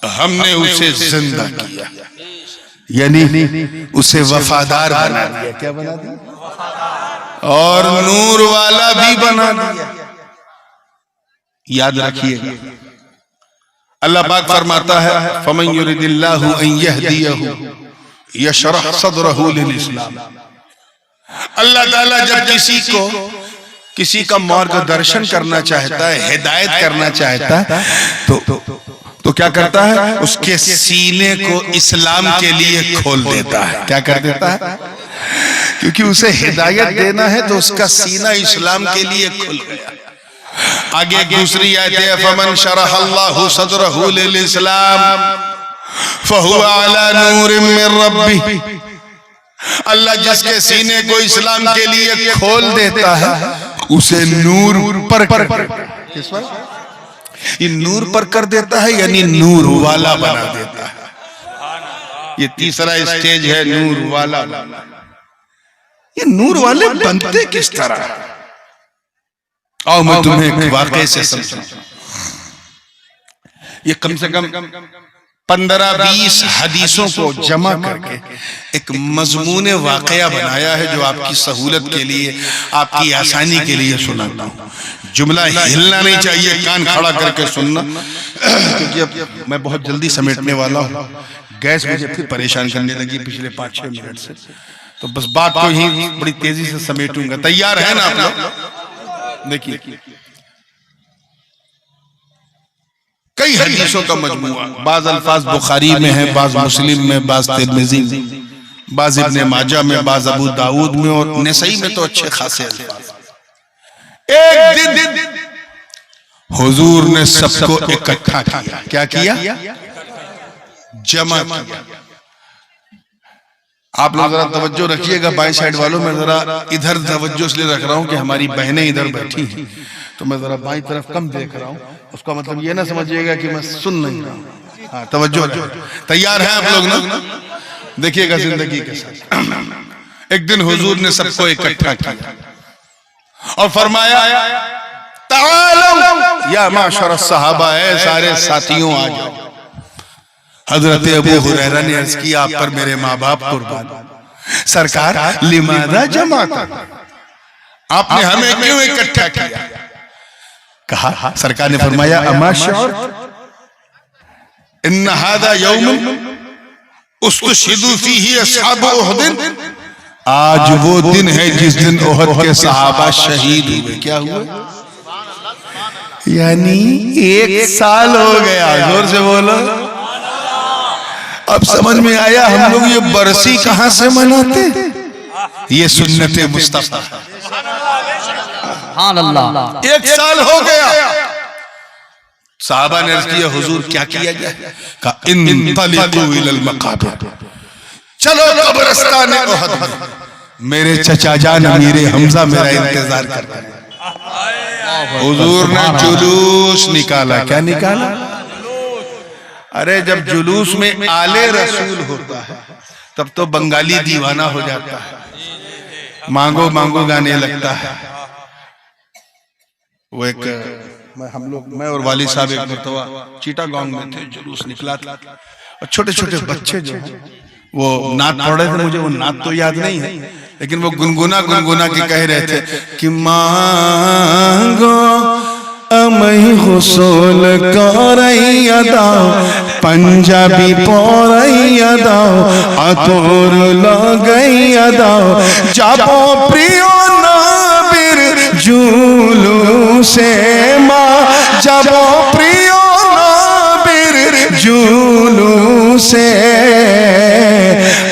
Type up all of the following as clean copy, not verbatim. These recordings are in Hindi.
हमने उसे जिंदा किया, यानी उसे वफादार बना दिया। क्या बना दिया? और नूर वाला भी बना दिया। याद रखिएगा, अल्लाह पाक फरमाता है फमन युरिदिल्लाहु अन यहदियहु यशरह सदरहु लिल इस्लाम। अल्लाह ताला जब किसी का मार्गदर्शन करना चाहता है, हिदायत करना चाहता है, तो क्या करता है? उसके सीने को इस्लाम के लिए खोल देता है। क्या कर देता है? क्योंकि उसे हिदायत देना है तो उसका सीना इस्लाम के लिए खुल गया। आगे दूसरी आयत है फमन शरहल्लाहु सदरहु लिल इस्लाम फहुवा अला नूरिम मिन रब्बिह। अल्लाह जिसके सीने को इस्लाम के लिए खोल देता है उसे नूर पर किस पर? ये नूर पर कर देता है, यानी नूर वाला बना देता है। ये तीसरा स्टेज है नूर वाला। ये नूर वाले बनते किस तरह? आओ मैं तुम्हें एक वाकये से समझाऊं। ये कम से कम 15-20 हदीसों को जमा करके एक मजमून वाकया बनाया है जो आपकी सहूलत के लिए, आपकी आसानी के लिए सुनाता हूँ। जुमला हिलना नहीं चाहिए, कान खड़ा करके सुनना, क्योंकि अब मैं बहुत जल्दी समेटने वाला हूँ। गैस मुझे फिर परेशान करने लगी पिछले 5-6 मिनट से, तो बस बात को ही बड़ी तेजी से समेटूंगा। तैयार है ना आप लोग? देखिए, कई हदीसों का मजमुआ, बाज अल्फाज बुखारी में है, बाज मुस्लिम में, बाज तिर्मिज़ी, बाज इब्ने माजा में, बाज अबू दाऊद में और नसई में तो अच्छे खासे अल्फाज। एक दिन हुजूर ने सबको इकट्ठा किया। क्या किया? जमा किया। आप लोग जरा तवज्जो रखिएगा, बाएं साइड वालों में जरा इधर तवज्जो इसलिए रख रहा हूं कि हमारी बहनें इधर बैठी हैं, तो मैं जरा बाईं तरफ कम देख रहा हूं। उसका मतलब ये ना समझिएगा कि मैं सुन नहीं रहा हूं। हाँ, तवज्जो। तैयार हैं आप लोग ना? देखिएगा जिंदगी के साथ। एक दिन हुजूर ने सबको इकट्ठा किया और फरमाया तालो या माशर सहाबा, है सारे साथियों आ जाओ। हजरत अबू हुरैरा ने अर्ज किया आप पर मेरे माँ बाप कुर्बान। सरकार लिमादा जमाता, आपने हमें क्यों इकट्ठा किया? कहा, सरकार ने फरमाया अमा शऊर इन्न हादा यौम उस्तशहिदु फीही अस्हाब उहद। आज वो दिन है जिस दिन उहद के सहाबा शहीद हुए। क्या हुए? यानी 1 साल हो गया। जोर से बोलो। अब समझ में आया हम लोग ये बरसी कहां से मनाते? ये सुन्नत मुस्तफा। अल्लाह, 1 साल हो गया। साहबा ने अर्ज किया हुजूर क्या किया गया? कहा इंतलिकू इलल मकाबिर, चलो कब्रिस्तान उहद में, मेरे चचा जान अमीर हमजा मेरा इंतजार कर रहे हैं। हुजूर ने जुलूस निकाला। क्या निकाला? अरे जब जुलूस में आले रसूल होता है तब तो बंगाली दीवाना हो जाता है, मांगो मांगो गाने लगता है। वो एक मैं और वाली साहब एक मरतबा चीटागोंग में थे, जुलूस निकला था और छोटे छोटे बच्चे जो वो नात पढ़ रहे थे। मुझे वो नात तो याद नहीं है, लेकिन वो गुनगुना के कह रहे थे कि मांगो अमई हुसूल करैया दाओ, पंजाबी पौरैया दाओ, आतोर लगैया दाओ, जापो प्रियो नबीर जुलू से माँ, जापो प्रियो नबीर जुलू से,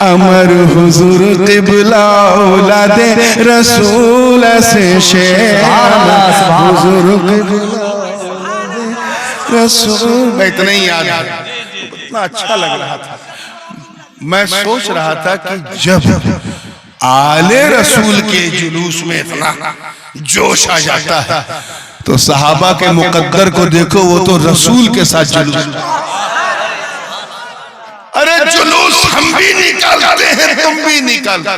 अमर हुजूर क़िबला औलादे रसूल से शेर, हुजूर क़िबला रसूल। मैं इतना ही याद है, इतना अच्छा लग रहा था। मैं सोच रहा था कि जब आले रसूल के जुलूस में इतना जोश आ जाता है तो सहाबा के मुकद्दर को देखो, वो तो रसूल के साथ जुलूस। अरे जुलूस हम भी निकालते हैं, तुम भी निकालते हो,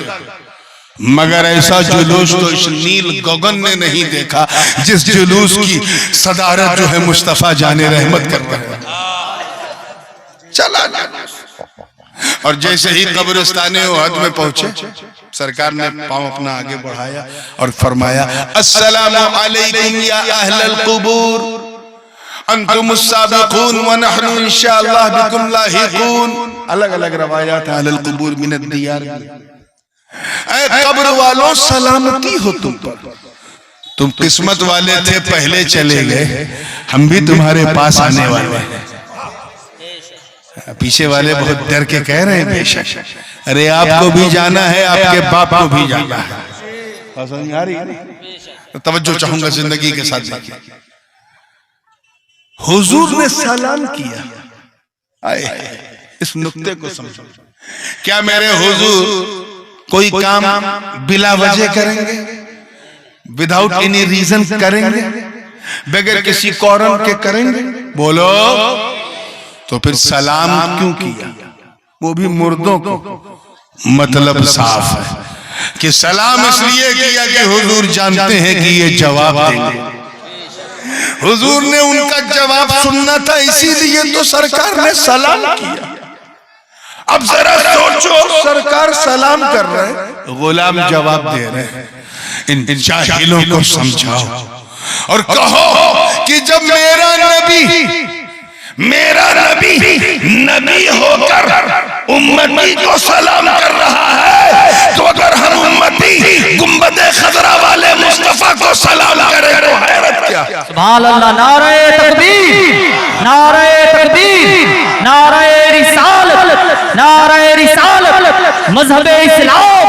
मगर ऐसा जुलूस तो इस नील गगन ने नहीं देखा जिस जुलूस की सदारत जो है मुस्तफा जाने रहमत करता है। चला जाना। और जैसे ही कब्रिस्तान उहद में पहुंचे, सरकार ने पांव अपना आगे बढ़ाया और फरमाया, अस्सलामु अलैकुम या अहलल कुबूर, अंतुमुस साबिकून व नहनु इंशाअल्लाह बिकुम लाहिकून। अलग अलग रवायात है अहलल कुबूर मिनद दियार। ऐ कब्र वालों, सलामती हो तुम पर, तुम किस्मत वाले थे, पहले चले गए, हम भी तुम्हारे पास आने वाले हैं। पीछे वाले बहुत डर के कह रहे हैं, बेशक, अरे आपको भी जाना है, आपके बाप को भी जाना है। तवज्जो चाहूंगा जिंदगी के साथ देखिए, हुजूर ने सलाम किया। आए इस नुक्ते को समझो, क्या मेरे हुजूर कोई काम बिला वजह करेंगे, विदाउट एनी रीजन करेंगे, बगैर किसी कारण के करेंगे? बोलो, तो फिर सलाम क्यों किया? वो भी मुर्दों को। मतलब साफ है कि सलाम इसलिए किया कि हुजूर जानते हैं कि ये जवाब देंगे। हुजूर ने उनका जवाब सुनना था, इसीलिए तो सरकार ने सलाम किया। अब जरा सोचो, सरकार सलाम कर रहे हैं, गुलाम जवाब दे रहे हैं। इन जाहिलों को समझाओ और कहो कि जब मेरा नबी होकर उम्मती को सलाम कर रहा है, तो अगर हम उम्मती गुंबदे खजरा वाले मुस्तफा को सलाम करें तो हैरत क्या? सुभान अल्लाह। नारे तकबीर, नारे तकबीर, नारे रिसालत, नारे रिसालत, मजहबे इस्लाम,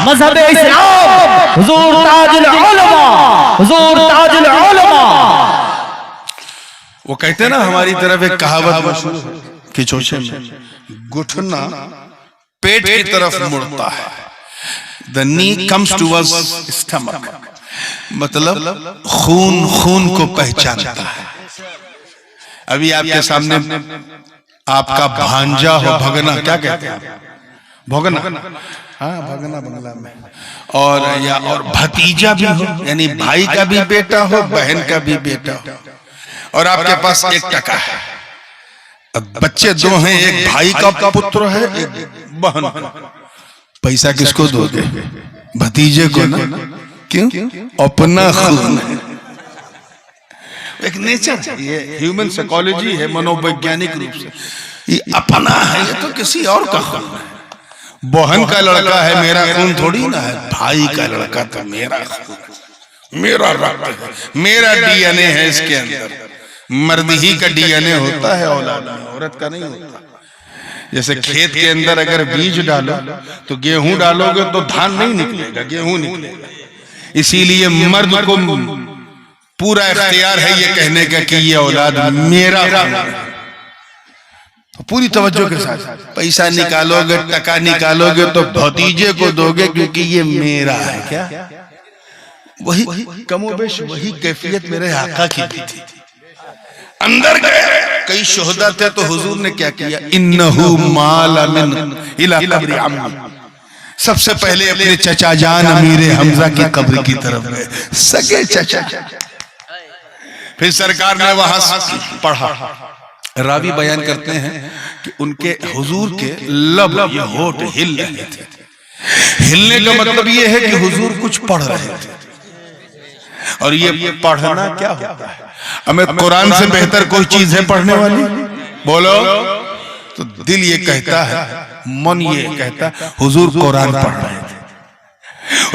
मजहबे इस्लाम, हुजूर ताजुल उलमा, हुजूर ताजुल उलमा। वो कहते हैं ना, हमारी तरफ एक कहावत मशहूर है कि चोचे में घुटना पेट की तरफ मुड़ता है, the knee comes towards stomach, मतलब खून खून को पहचानता है। अभी आपके सामने आपका भांजा हो, भगना, क्या कहते हैं, भगना, हाँ भगना बंगला में, और भतीजा भी हो, यानी भाई का भी बेटा हो, बहन का भी बेटा हो, और आपके पास 1 टका है। अब बच्चे 2 हैं, एक भाई का पुत्र है, एक बहन का। पैसा किसको दोगे? भतीजे को ना। क्यों? अपना खून है, एक नेचर है, ये ह्यूमन साइकोलॉजी है, मनोवैज्ञानिक रूप से ये अपना है, ये तो किसी और का खून है। बहन का लड़का है, मेरा खून थोड़ी ना है। भाई का लड़का तो मेरा खून, मेरा रक्त है, मेरा डीएनए है इसके अंदर। मर्द ही का डीएनए होता है औलाद में, औरत का नहीं होता। जैसे खेत के अंदर अगर बीज डालो तो गेहूं डालोगे तो धान नहीं निकलेगा, गेहूं निकलेगा। इसीलिए मर्द को पूरा इख्तियार है ये कहने का कि ये औलाद मेरा है। पूरी तवज्जो के साथ पैसा निकालोगे, टका निकालोगे तो भतीजे को दोगे क्योंकि ये मेरा है। क्या वही कमोबेश वही कैफियत मेरे आका की भी थी। अंदर गए, कई शोहदा थे, तो हुजूर ने क्या किया, इन्नहु माल मिन इला कब्र अम्मी, सबसे पहले अपने चचा जान अमीर हमजा की कब्र की तरफ गए, सगे चचा। फिर सरकार ने वहां पढ़ा। रावी बयान करते हैं कि उनके हुजूर के लब, ये होठ हिल रहे थे। हिलने का मतलब ये है कि हुजूर कुछ पढ़ रहे थे। और ये पढ़ना क्या होता है? हमें कुरान से बेहतर कोई चीज है पढ़ने वाली? बोलो। तो दिल ये कहता है, मन ये कहता है, हुजूर कुरान पढ़ रहे थे।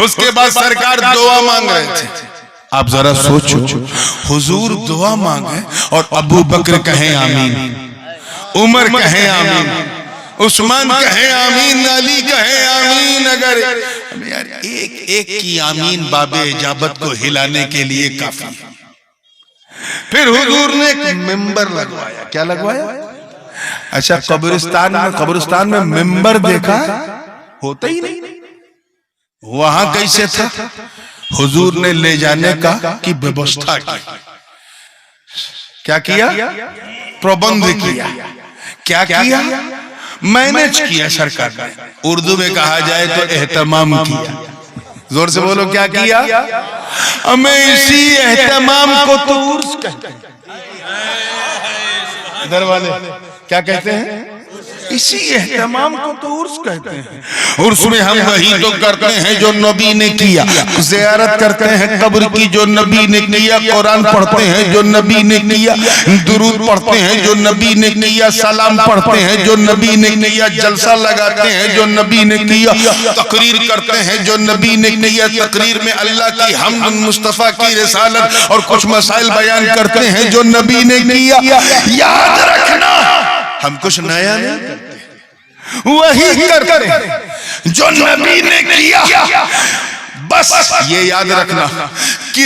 उसके बाद सरकार दुआ मांग रहे थे। आप जरा सोचो, हुजूर दुआ मांगे और अबू बकर कहें आमीन, उमर कहें आमीन, उस्मान कहें आमीन, अली कहें आमीन। अगर यार एक की आमीन बाबे इजाबत को हिलाने के लिए काफी है। फिर हुजूर ने एक मिंबर लगवाया। क्या लगवाया? अच्छा, कब्रिस्तान में मिंबर देखा होता ही नहीं, वहां कैसे था? हुजूर ने ले जाने का की व्यवस्था की। क्या किया? प्रबंध किया। क्या किया? मैनेज किया सरकार ने। उर्दू में कहा जाए तो एहतमाम किया। जोर से बोलो, क्या किया? हमें इसी एहतमाम को तो उर्स कहते हैं। इधर वाले क्या कहते हैं? इसी एहतमाम को तो उर्स कहते हैं। उर्स में हम वही तो करते हैं जो नबी ने किया, ज़ियारत करते हैं कब्र की जो नबी ने किया, कुरान पढ़ते हैं जो नबी ने किया, दुरूद पढ़ते हैं जो नबी ने किया, सलाम पढ़ते हैं जो नबी ने किया, जलसा लगाते हैं जो नबी ने किया, तकरीर करते हैं जो नबी ने किया, तकरीर में अल्लाह की हमद, मुस्तफा की रिसालत और कुछ मसाइल बयान करते हैं जो नबी ने किया। याद रखना, हम कुछ नया नहीं करते, वही करते हैं जो नबी ने किया। बस ये याद रखना कि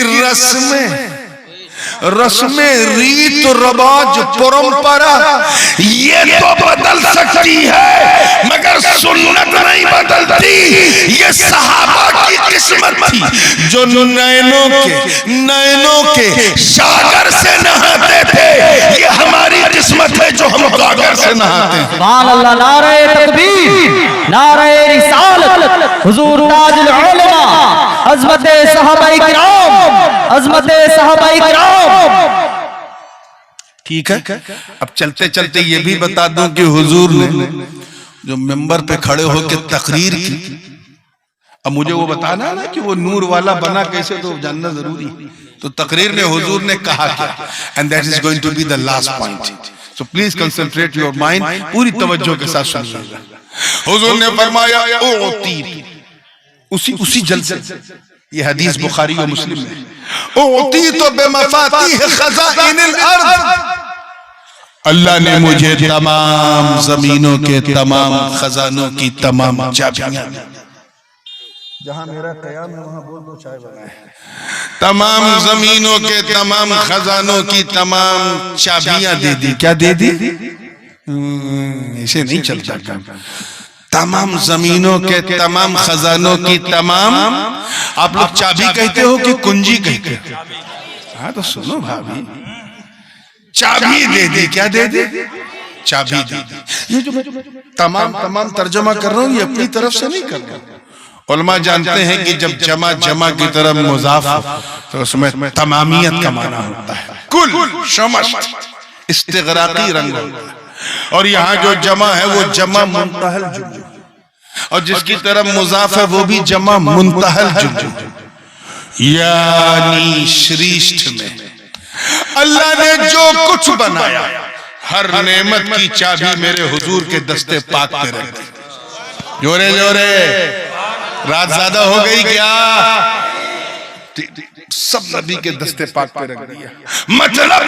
रस्में, रीत, रवाज, परंपरा ये तो बदल सकती है मगर सुन्नत नहीं बदलती। ये सहाबा की किस्मत थी जो नैनों के सागर से नहाते थे। ये हमारी किस्मत है जो हम गागर से नहाते हैं। सुभान अल्लाह, नारे तकबीर, नारे रिसालत, हुजूर ताजुल उलमा, अज़मते सहाबाए किराम, अज़मते सहाबाए किराम। ठीक है, अब चलते चलते ये भी बता दूं कि हुजूर ने जो मिंबर पे खड़े होकर तकरीर की, अब मुझे वो बताना है ना कि वो नूर वाला बना कैसे, तो जानना जरूरी है। तो तकरीर में हुजूर ने कहा क्या, and that is going to be the last point, so please concentrate your mind, पूरी तवज्जो के साथ सुनिएगा। हुजूर ने फरमाया उसी जलसे, ये हदीस बुखारी और मुस्लिम में, ओती तो बेमफातीह खज़ाइनिल अर्ज़, अल्लाह ने मुझे तमाम जमीनों के तमाम खजानों की तमाम चाबियां दी। जहां मेरा कयाम है वहां बोल दो चाय बनाए। तमाम जमीनों के तमाम खजानों की तमाम चाबियां दे दी। क्या दे दी? इसे नहीं चलता काम। तमाम जमीनों के तमाम खजानों की तमाम, आप लोग चाबी कहते हो कि कुंजी कहते हो? हाँ तो सुनो भाभी, चाबी दे दी। क्या दे दी? चाबी दे दी। ये जो तमाम तर्जमा कर रहा हूं ये अपनी तरफ से नहीं कर रहा। उलमा जानते हैं कि जब जमा की तरफ मुजाफ तो उसमें तमामियत का माना होता है, कुल, शमस्त, इस्तिगराकी रंग होता है। और यहाँ जो जमा है वो जमा मुंतहल जुम, और जिसकी तरफ मुजाफ है वो भी जमा मुंतहल जुम, यानी श्रेष्ठ में अल्लाह ने जो कुछ बनाया हर नेमत की चाबी मेरे हुजूर के दस्ते पाक पे रख दी। जोरे जोरे, रात ज्यादा हो गई क्या? सब नबी के दस्ते पाक पे रख दिया। मतलब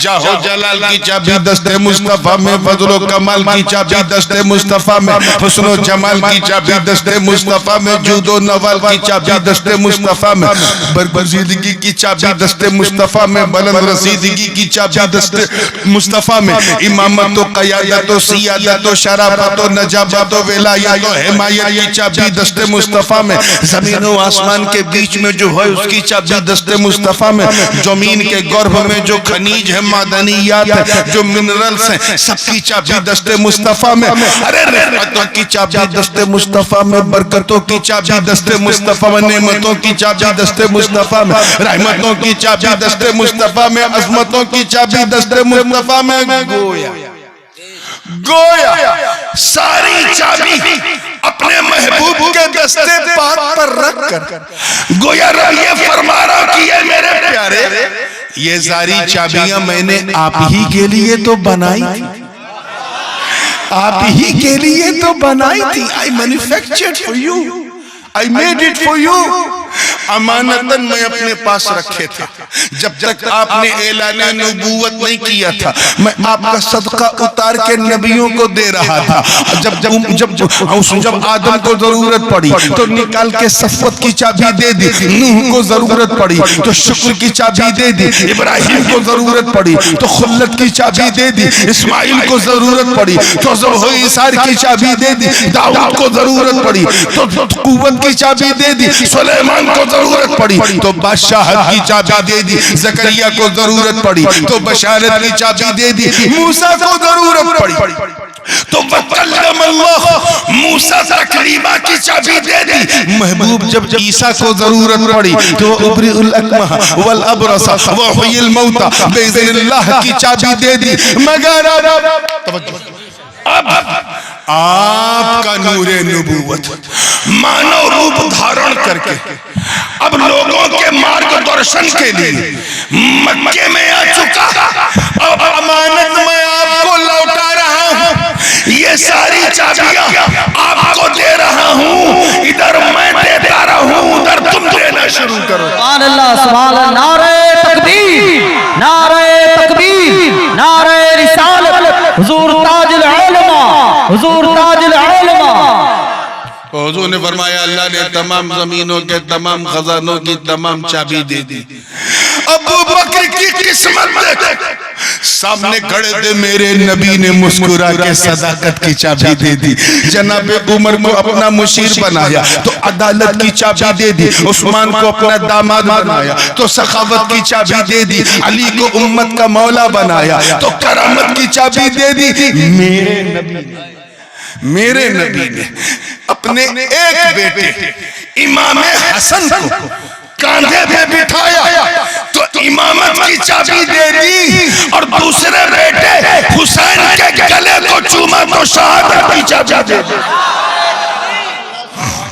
जाहो जलाल की चाबी दस्ते मुस्तफा में, फजलो कमाल की चाबी दस्ते मुस्तफा में, हुस्नो जमाल की चाबी दस्ते मुस्तफा में, जूदो नवाल की चाबी दस्ते मुस्तफा में, बरगुज़ीदगी की चाबी दस्ते मुस्तफा में, बुलंद रसीदगी की चाबी दस्ते मुस्तफा में, इमामत व क़यादत व सियादत व शराफत व नजाबत व विलायत व हिमायत की चाबी दस्ते मुस्तफा में, ज़मीन व आसमान के बीच में जो है उसकी चाबी दस्ते मुस्तफा में, जमीन के गर्भ में जो खनीज है, मादनियात है, जो मिनरल्स हैं, सबकी चाबी दस्ते मुस्तफा में। अरे रहमतों की चाबी दस्ते मुस्तफा में, बरकतों की चाबी दस्ते मुस्तफा में, नेमतों की चाबी दस्ते मुस्तफा में, रहमतों की चाबी दस्ते मुस्तफा में, अज़मतों की चाबी दस्ते मुस्तफा में। गोया सारी चाबी अपने महबूब के दस्ते पाक पर रखकर गोया रब ये फरमा रहा कि ये मेरे प्यारे, ये सारी चाबियां मैंने आप ही के लिए तो बनाई थी, आप ही के लिए तो बनाई थी। I manufactured for you, I made it for you. अमानतन मैं अपने पास रखे थे। जब तक आपने ऐलान नबूवत नहीं किया था मैं आपका सदका उतार के नबियों को दे रहा था। जब आदम को जरूरत पड़ी तो निकाल के सफवत की चाबी दे दी, नूह को जरूरत पड़ी तो शुक्र की चाबी दे दी, इब्राहिम को जरूरत पड़ी तो खुल्लत की चाबी दे दी, इस्माइल को जरूरत पड़ी तो ज़बह-ए-इसार की चाबी दे दी, दाऊद को जरूरत पड़ी तो कुव्वत की चाबी दे दी, सुलेमान को जरूरत पड़ी तो बादशाहत की चाबी दे दी, ज़करिया को जरूरत पड़ी तो बशारत की चाबी दे दी, मूसा को जरूरत पड़ी तो वकल्लमल्लाह मूसा तकलीमा की चाबी दे दी। महबूब जब ईसा को जरूरत पड़ी तो उबरीउल अकमह वल अबरसा व हुयिल मौता बिइज़्निल्लाह की चाबी दे दी। मगर अब का नूरे नबूवत मानव रूप धारण करके अब लोगों के मार्गदर्शन के लिए मक्के में आ चुका। अब अमानत मैं आपको लौटा रहा हूँ, ये सारी चाबियां आपको दे रहा हूँ। इधर मैं देता रहूं, उधर तुम देना शुरू करो। सुभान अल्लाह, सुभान अल्लाह। नारे तकबीर, नारे तकबीर, नारे रिसालत, हुजूर ताजुल उलमा, हुजूर ताजुल उलमा। हुजूर ने फरमाया अल्लाह ने तमाम जमीनों के तमाम खजानों की तमाम चाबी दे दी। अबू बकर की किस्मत देखो, सामने खड़े थे मेरे नबी ने मुस्कुरा के सदाकत की चाबी दे दी। जनाबे उमर को अपना मुशीर बनाया तो अदालत की चाबी दे दी। उस्मान को अपना दामाद बनाया तो सखावत की चाबी दे दी। अली को उम्मत का मौला बनाया तो करामत की चाबी दे दी। मेरे नबी ने अपने एक बेटे इमाम हसन को कांधे पे बिठाया तो इमामत की चाबी दे दी, और दूसरे बेटे हुसैन के गले को चूमा तो शहादत की चाबी दे दी।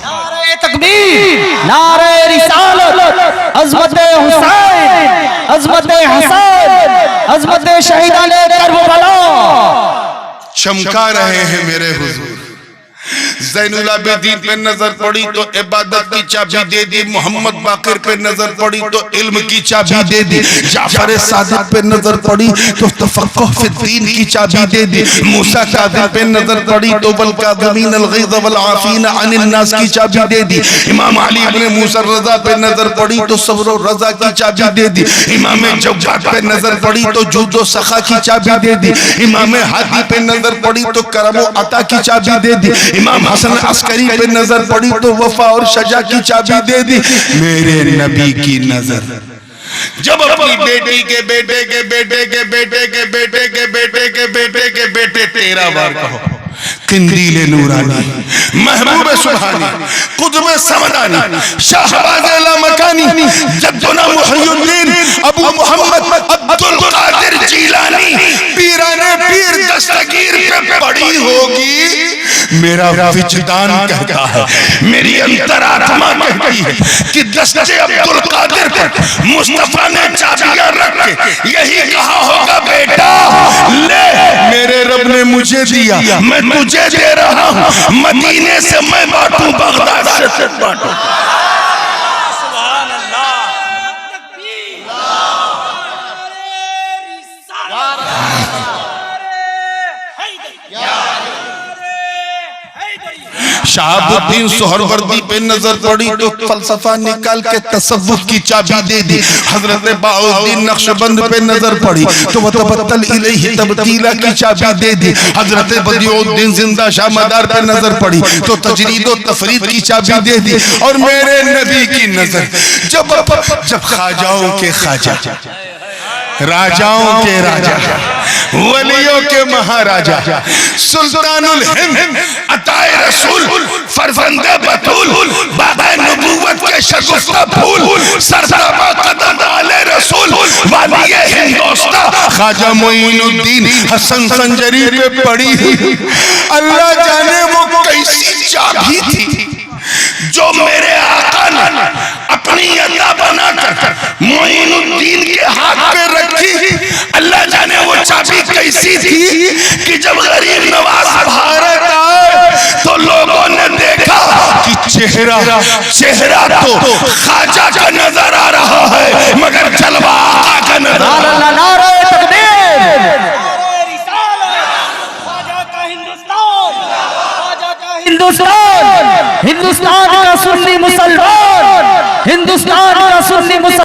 नारे तकबीर, नारे रिसालत, अज़मत हुसैन, अज़मत हसन, अज़मत शहीदाने करबला चमका रहे हैं मेरे हुजूर। ज़ैनुल आबिदीन पे नजर पड़ी तो इबादत की चाबी दे दी। मोहम्मद बाकिर पे नजर पड़ी तो इल्म की चाबी दे दी। जाफर सादिक पे नजर पड़ी तो तफक्कुह फी दीन की चाबी दे दी। मूसा काज़िम पे नजर पड़ी तो वल काज़िमीन अल गैज़ वल आफ़ीना अनिन नास की चाबी दे दी। इमाम अली इब्न मूसा रज़ा पे नजर पड़ी तो सब्र व रज़ा की चाबी दे दी। इमाम जव्वाद पे नजर पड़ी तो जुद व सखा की चाबी दे दी। इमाम हादी पे नजर पड़ी तो करम व अता की चाबी दे दी। इमाम हसन अस्करी पे नजर पड़ी तो वफा और शजा की चाबी दे दी। मेरे नबी की नजर जब अपनी बेटी के बेटे के बेटे के बेटे के बेटे के बेटे के बेटे के बेटे 13 बार कहो किंदीले नूरानी, महबूब सुभानी, कुतुब समदानी, शाहबाज लामकानी, जद्दुना मुहय्यिद्दीन अबू मोहम्मद अब्दुल कादिर जीलानी, पीराने पीर दस्तगीर पे पड़ी होगी। मेरा विजदान कहता है, मेरी अंतरात्मा कहती है कि दस्ते अब्दुल कादिर पर मुस्तफा ने चाबियां रख के यही कहा होगा, बेटा ले मेरे रब ने मुझे दिया, मैं तुझे दे रहा हूं। मदीने से मैं बांटूं, बगदाद से बांटूं। शहाबुद्दीन सोहरवर्दी पे नजर पड़ी तो फलसफा निकाल के तसव्वुफ की चाबी दे दी। हजरत बाउद्दीन नक्शबंद पे नजर पड़ी तो वतबत्तल इलैहि तबतीला की चाबी दे दी। हजरत बदियुद्दीन जिंदा शाह मदार पे नजर पड़ी तो तजरीद व तफरीद की चाबी दे दी। और मेरे नबी की नजर जब ख्वाजाओं के ख्वाजा, राजाओं के राजा, वलियों के महाराजा, सुल्तानुल हिंद, अताए रसूल, फरजंदे बतूल, बाबा नबूवत के शगुफ्ता फूल, सरदाबा कदम आले रसूल, वालिए हिंदोस्ता ख्वाजा मोइनुद्दीन हसन संजरी पे पड़ी। अल्लाह जाने वो कैसी चाबी थी जो मेरे आका ने अपनी अल्लाह बनाकर मोइनुद्दीन के हाथ पे रखी। अल्लाह जाने वो चाबी कैसी थी कि जब गरीब नवाज भारत आए तो लोगों ने देखा कि चेहरा तो ख्वाजा का नजर आ रहा है मगर जलवा आका का नजर। हिंदुस्तान, हिंदुस्तान का सुन्नी मुसलमान, हिंदुस्तान का सुन्नी मुसलमान।